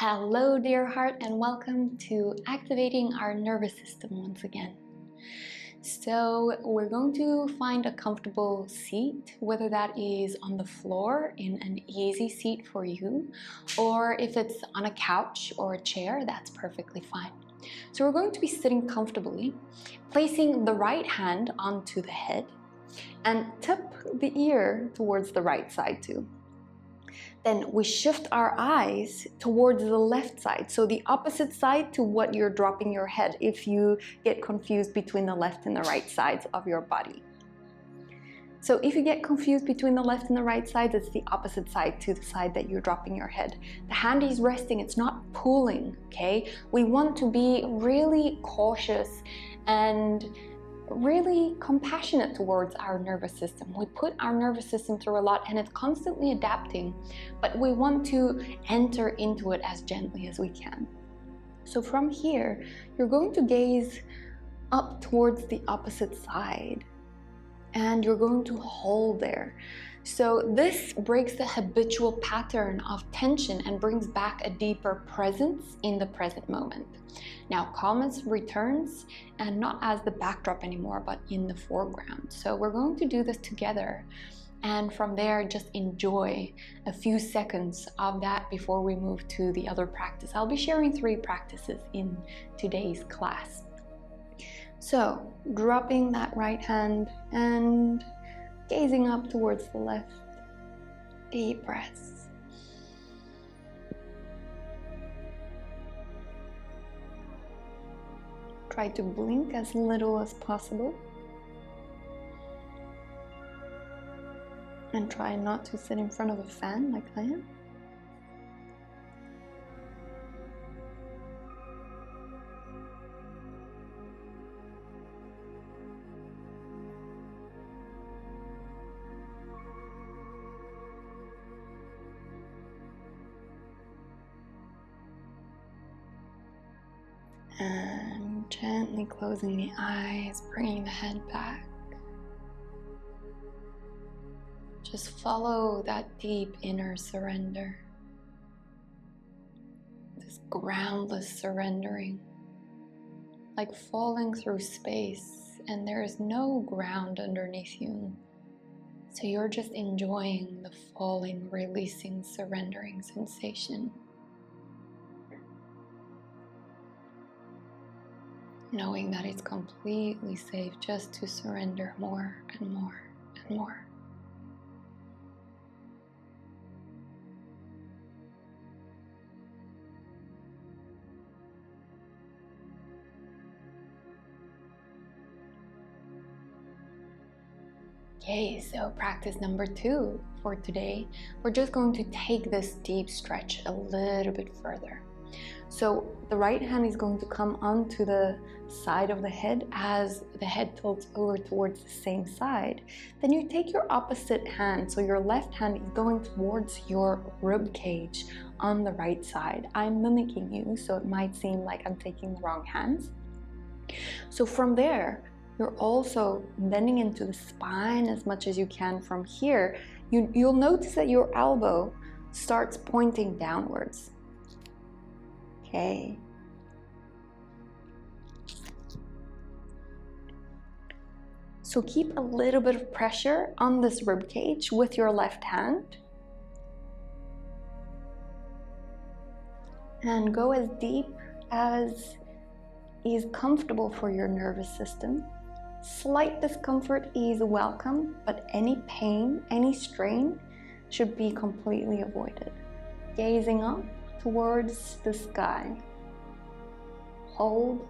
Hello, dear heart, and welcome to activating our nervous system once again. So we're going to find a comfortable seat, whether that is on the floor in an easy seat for you, or if it's on a couch or a chair, that's perfectly fine. So we're going to be sitting comfortably, placing the right hand onto the head and tip the ear towards the right side too. Then we shift our eyes towards the left side, so the opposite side to what you're dropping your head if you get confused between the left and the right sides of your body. So if you get confused between the left and the right sides, it's the opposite side to the side that you're dropping your head. The hand is resting, it's not pulling, okay? We want to be really cautious and really compassionate towards our nervous system. We put our nervous system through a lot and it's constantly adapting, but we want to enter into it as gently as we can. So from here, you're going to gaze up towards the opposite side and you're going to hold there. So this breaks the habitual pattern of tension and brings back a deeper presence in the present moment. Now calmness returns, and not as the backdrop anymore, but in the foreground. So we're going to do this together, and from there just enjoy a few seconds of that before we move to the other practice. I'll be sharing 3 practices in today's class. So dropping that right hand and gazing up towards the left. Deep breaths. Try to blink as little as possible. And try not to sit in front of a fan like I am. And gently closing the eyes, bringing the head back. Just follow that deep inner surrender. This groundless surrendering. Like falling through space and there is no ground underneath you. So you're just enjoying the falling, releasing, surrendering sensation. Knowing that it's completely safe just to surrender more and more and more. Okay, so practice number 2 for today. We're just going to take this deep stretch a little bit further. So the right hand is going to come onto the side of the head as the head tilts over towards the same side. Then you take your opposite hand, so your left hand is going towards your rib cage on the right side. I'm mimicking you, so it might seem like I'm taking the wrong hands. So from there, you're also bending into the spine as much as you can from here. You'll notice that your elbow starts pointing downwards. Okay. So keep a little bit of pressure on this rib cage with your left hand. And go as deep as is comfortable for your nervous system. Slight discomfort is welcome, but any pain, any strain should be completely avoided. Gazing up towards the sky. Hold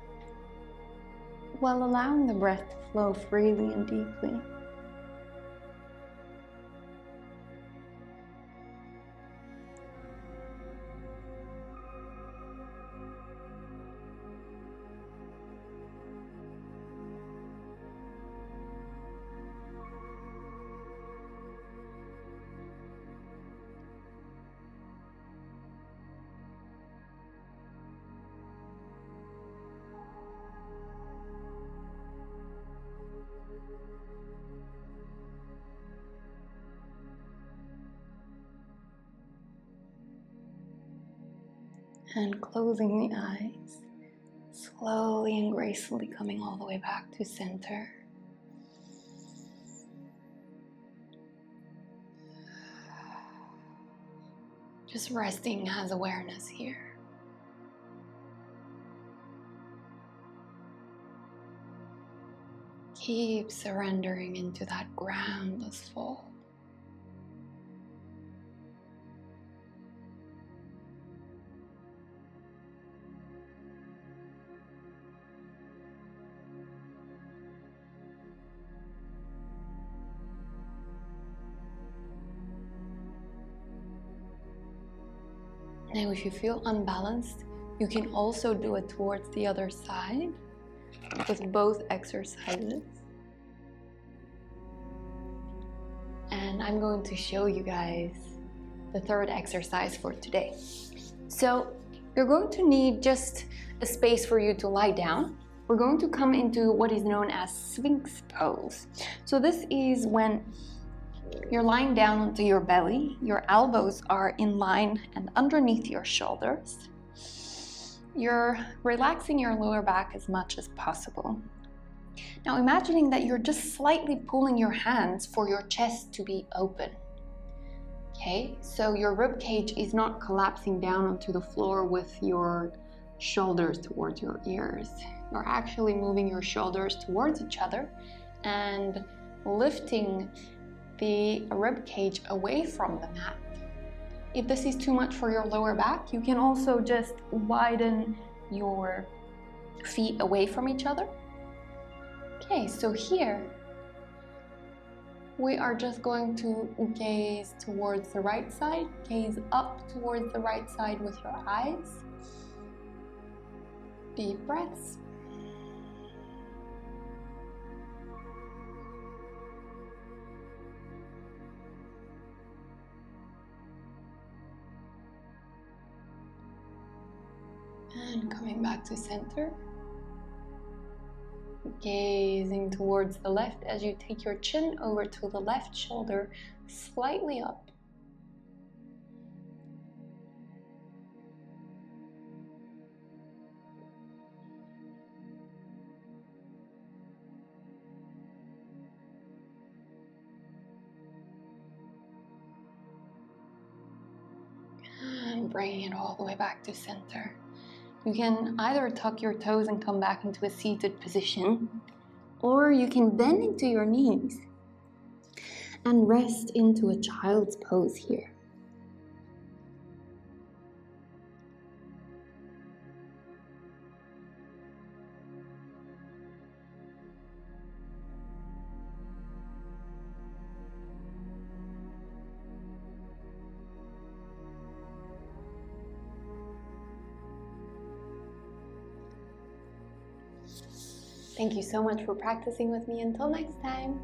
while allowing the breath to flow freely and deeply. And closing the eyes, slowly and gracefully coming all the way back to center. Just resting as awareness here. Keep surrendering into that groundless fall. Now, if you feel unbalanced, you can also do it towards the other side with both exercises. And I'm going to show you guys the third exercise for today. So you're going to need just a space for you to lie down. We're going to come into what is known as Sphinx pose. So this is when you're lying down onto your belly, your elbows are in line and underneath your shoulders. You're relaxing your lower back as much as possible. Now imagining that you're just slightly pulling your hands for your chest to be open. Okay, so your rib cage is not collapsing down onto the floor with your shoulders towards your ears. You're actually moving your shoulders towards each other and lifting the rib cage away from the mat. If this is too much for your lower back, you can also just widen your feet away from each other. Okay, so here we are just going to gaze towards the right side, gaze up towards the right side with your eyes. Deep breaths. And coming back to center, gazing towards the left as you take your chin over to the left shoulder, slightly up. And bringing it all the way back to center. You can either tuck your toes and come back into a seated position, or you can bend into your knees and rest into a child's pose here. Thank you so much for practicing with me. Until next time.